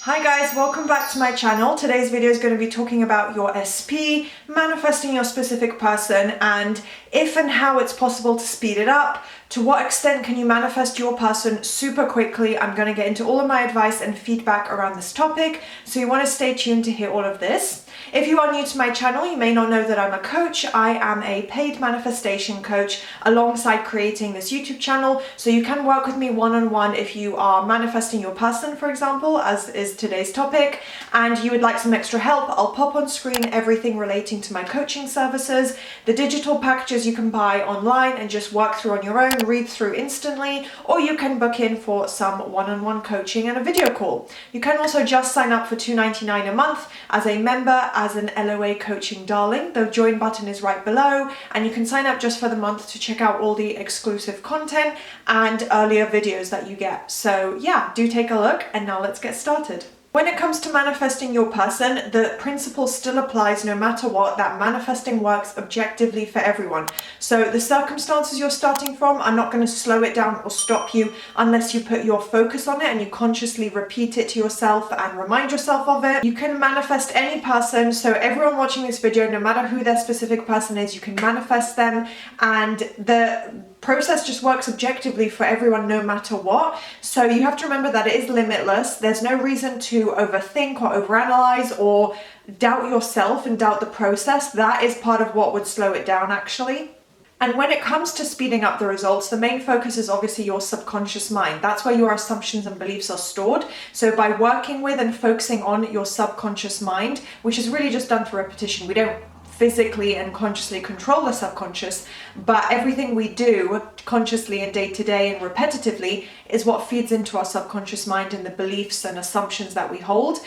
Hi guys, welcome back to my channel. Today's video is going to be talking about your SP, manifesting your specific person, and if and how it's possible to speed it up. To what extent can you manifest your person super quickly? I'm going to get into all of my advice and feedback around this topic, so you want to stay tuned to hear all of this. If you are new to my channel, you may not know that I'm a coach. I am a paid manifestation coach alongside creating this YouTube channel, so you can work with me one-on-one if you are manifesting your person, for example, as is today's topic, and you would like some extra help. I'll pop on screen everything relating to my coaching services, the digital packages you can buy online and just work through on your own, read through instantly, or you can book in for some one-on-one coaching and a video call. You can also just sign up for $2.99 a month as a member, as an LOA coaching darling. The join button is right below, and you can sign up just for the month to check out all the exclusive content and earlier videos that you get. So yeah, do take a look, and now let's get started. When it comes to manifesting your person, the principle still applies no matter what, that manifesting works objectively for everyone. So the circumstances you're starting from, I'm not going to slow it down or stop you unless you put your focus on it and you consciously repeat it to yourself and remind yourself of it. You can manifest any person, so everyone watching this video, no matter who their specific person is, you can manifest them, and the process just works objectively for everyone no matter what. So you have to remember that it is limitless. There's no reason to overthink or overanalyze or doubt yourself and doubt the process. That is part of what would slow it down, actually. And when it comes to speeding up the results, the main focus is obviously your subconscious mind. That's where your assumptions and beliefs are stored. So by working with and focusing on your subconscious mind, which is really just done through repetition, we don't physically and consciously control the subconscious, but everything we do consciously and day to day and repetitively is what feeds into our subconscious mind and the beliefs and assumptions that we hold.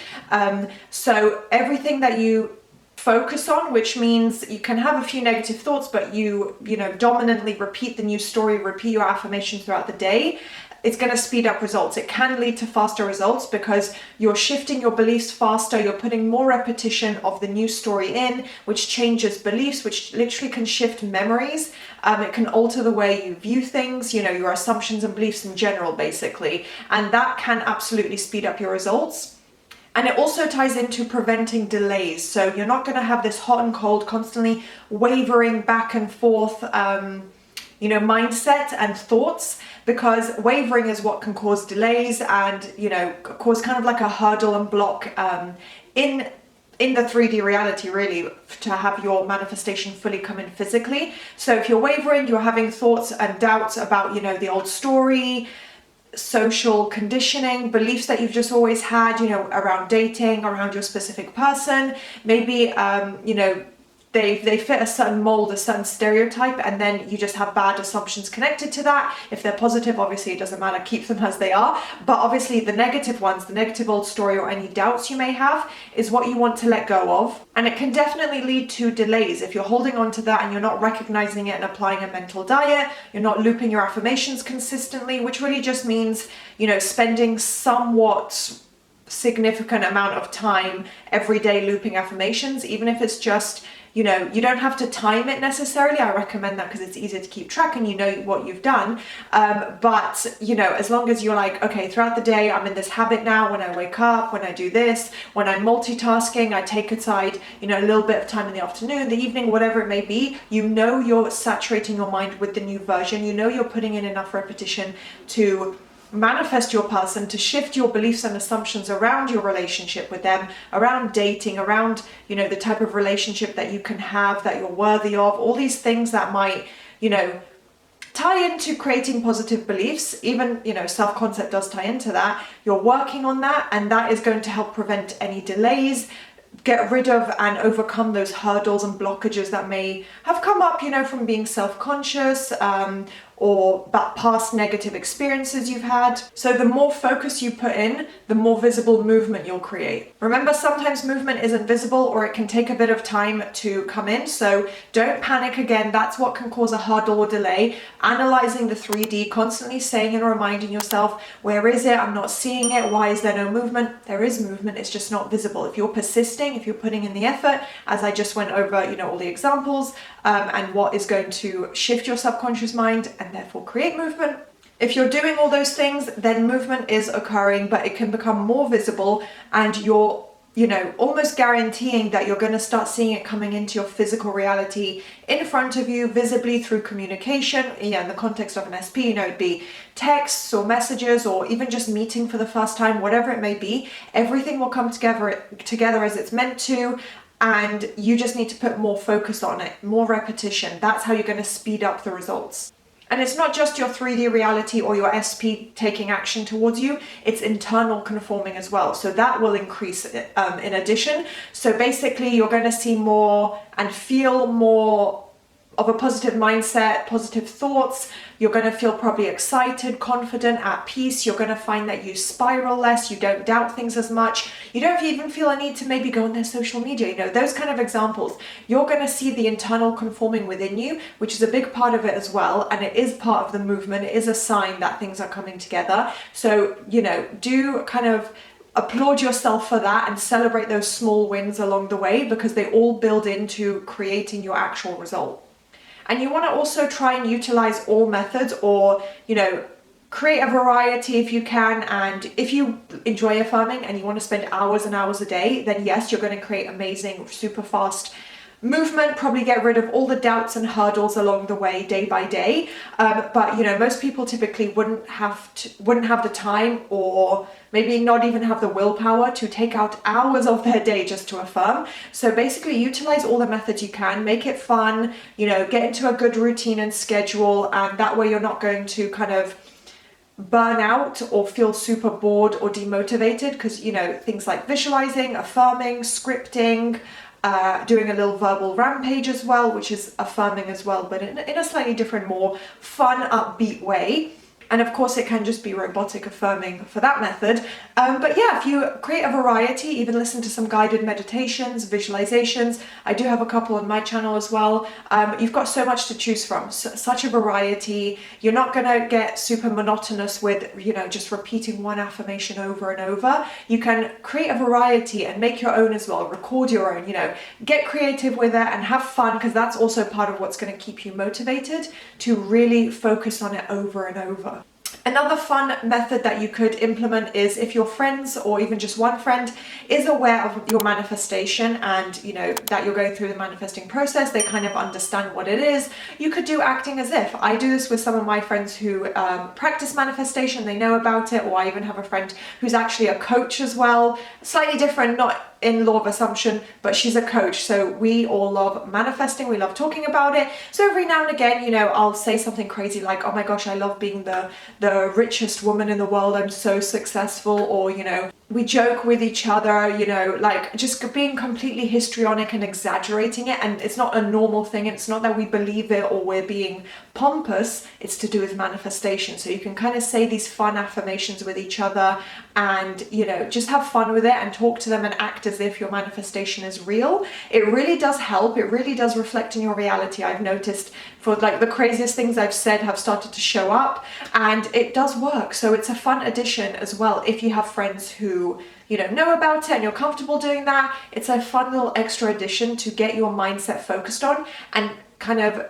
So everything that you focus on, which means you can have a few negative thoughts, but you dominantly repeat the new story, repeat your affirmations throughout the day, it's going to speed up results. It can lead to faster results because you're shifting your beliefs faster, you're putting more repetition of the new story in, which changes beliefs, which literally can shift memories. It can alter the way you view things, your assumptions and beliefs in general, basically. And that can absolutely speed up your results. And it also ties into preventing delays. So you're not going to have this hot and cold, constantly wavering back and forth, mindset and thoughts, because wavering is what can cause delays and, cause kind of like a hurdle and block in the 3D reality, really, to have your manifestation fully come in physically. So if you're wavering, you're having thoughts and doubts about, the old story, social conditioning, beliefs that you've just always had, around dating, around your specific person, maybe, they fit a certain mold, a certain stereotype, and then you just have bad assumptions connected to that. If they're positive, obviously it doesn't matter, keep them as they are. But obviously the negative ones, the negative old story or any doubts you may have, is what you want to let go of. And it can definitely lead to delays if you're holding on to that and you're not recognizing it and applying a mental diet. You're not looping your affirmations consistently, which really just means, spending somewhat significant amount of time every day looping affirmations, even if it's just, you don't have to time it necessarily. I recommend that because it's easier to keep track and you know what you've done. But, as long as you're like, okay, throughout the day, I'm in this habit now. When I wake up, when I do this, when I'm multitasking, I take aside, a little bit of time in the afternoon, the evening, whatever it may be, you're saturating your mind with the new version. You're putting in enough repetition to manifest your person, to shift your beliefs and assumptions around your relationship with them, around dating, around, the type of relationship that you can have, that you're worthy of, all these things that might, tie into creating positive beliefs. Even, self-concept does tie into that. You're working on that, and that is going to help prevent any delays, get rid of and overcome those hurdles and blockages that may have come up, from being self-conscious, or past negative experiences you've had. So the more focus you put in, the more visible movement you'll create. Remember, sometimes movement isn't visible, or it can take a bit of time to come in. So don't panic again. That's what can cause a hurdle or delay. Analyzing the 3D, constantly saying and reminding yourself, where is it? I'm not seeing it. Why is there no movement? There is movement. It's just not visible. If you're persisting, if you're putting in the effort, as I just went over, all the examples, and what is going to shift your subconscious mind and therefore create movement, If you're doing all those things, then movement is occurring, but it can become more visible, and you're almost guaranteeing that you're going to start seeing it coming into your physical reality in front of you, visibly through communication. In the context of an SP, it'd be texts or messages, or even just meeting for the first time, whatever it may be. Everything will come together as it's meant to, and you just need to put more focus on it, more repetition. That's how you're going to speed up the results. And it's not just your 3D reality or your SP taking action towards you, it's internal conforming as well. So that will increase in addition. So basically you're going to see more and feel more of a positive mindset, positive thoughts. You're going to feel probably excited, confident, at peace. You're going to find that you spiral less, you don't doubt things as much. You don't even feel a need to maybe go on their social media, those kind of examples. You're going to see the internal conforming within you, which is a big part of it as well. And it is part of the movement. It is a sign that things are coming together. So, do kind of applaud yourself for that and celebrate those small wins along the way, because they all build into creating your actual result. And you want to also try and utilize all methods, or, create a variety if you can. And if you enjoy affirming and you want to spend hours and hours a day, then yes, you're going to create amazing, super fast movement, probably get rid of all the doubts and hurdles along the way, day by day. But most people typically wouldn't have the time, or maybe not even have the willpower to take out hours of their day just to affirm. So basically utilize all the methods you can, make it fun, get into a good routine and schedule, and that way you're not going to kind of burn out or feel super bored or demotivated, because things like visualizing, affirming, scripting, doing a little verbal rampage as well, which is affirming as well, but in a slightly different, more fun, upbeat way. And of course it can just be robotic affirming for that method. But yeah, if you create a variety, even listen to some guided meditations, visualizations. I do have a couple on my channel as well. You've got so much to choose from, such a variety. You're not gonna get super monotonous with, just repeating one affirmation over and over. You can create a variety and make your own as well, record your own, get creative with it and have fun, because that's also part of what's gonna keep you motivated to really focus on it over and over. Another fun method that you could implement is if your friends, or even just one friend, is aware of your manifestation and that you're going through the manifesting process, they kind of understand what it is. You could do acting as if. I do this with some of my friends who practice manifestation, they know about it, or I even have a friend who's actually a coach as well. Slightly different, not in law of assumption, but she's a coach. So we all love manifesting, we love talking about it. So every now and again, I'll say something crazy like, oh my gosh, I love being the richest woman in the world, I'm so successful, or we joke with each other, like just being completely histrionic and exaggerating it. And it's not a normal thing. It's not that we believe it or we're being pompous. It's to do with manifestation. So you can kind of say these fun affirmations with each other and, just have fun with it and talk to them and act as if your manifestation is real. It really does help. It really does reflect in your reality. I've noticed for like the craziest things I've said have started to show up, and it does work. So it's a fun addition as well. If you have friends who know about it and you're comfortable doing that, it's a fun little extra addition to get your mindset focused on and kind of,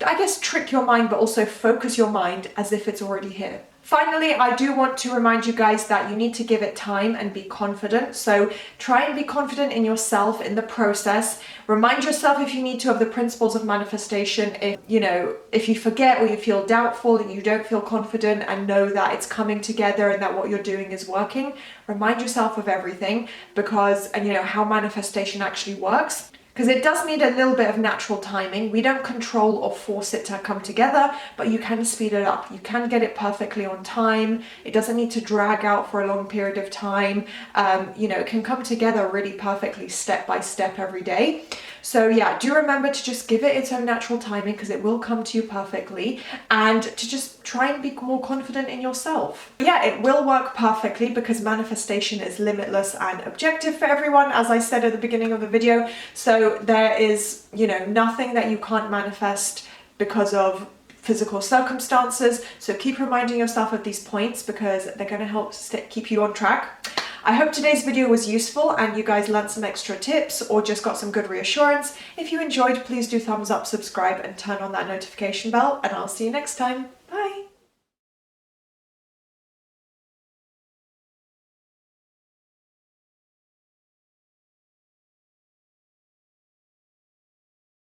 I guess, trick your mind, but also focus your mind as if it's already here. Finally, I do want to remind you guys that you need to give it time and be confident. So try and be confident in yourself in the process. Remind yourself, if you need to, of the principles of manifestation. If you forget or you feel doubtful and you don't feel confident, and know that it's coming together and that what you're doing is working, remind yourself of everything, because, and how manifestation actually works. Because it does need a little bit of natural timing. We don't control or force it to come together, but you can speed it up. You can get it perfectly on time. It doesn't need to drag out for a long period of time. It can come together really perfectly step by step every day. So yeah, do remember to just give it its own natural timing, because it will come to you perfectly, and to just try and be more confident in yourself. Yeah, it will work perfectly, because manifestation is limitless and objective for everyone, as I said at the beginning of the video. So there is, nothing that you can't manifest because of physical circumstances. So keep reminding yourself of these points, because they're going to help keep you on track. I hope today's video was useful and you guys learned some extra tips or just got some good reassurance. If you enjoyed, please do thumbs up, subscribe, and turn on that notification bell, and I'll see you next time.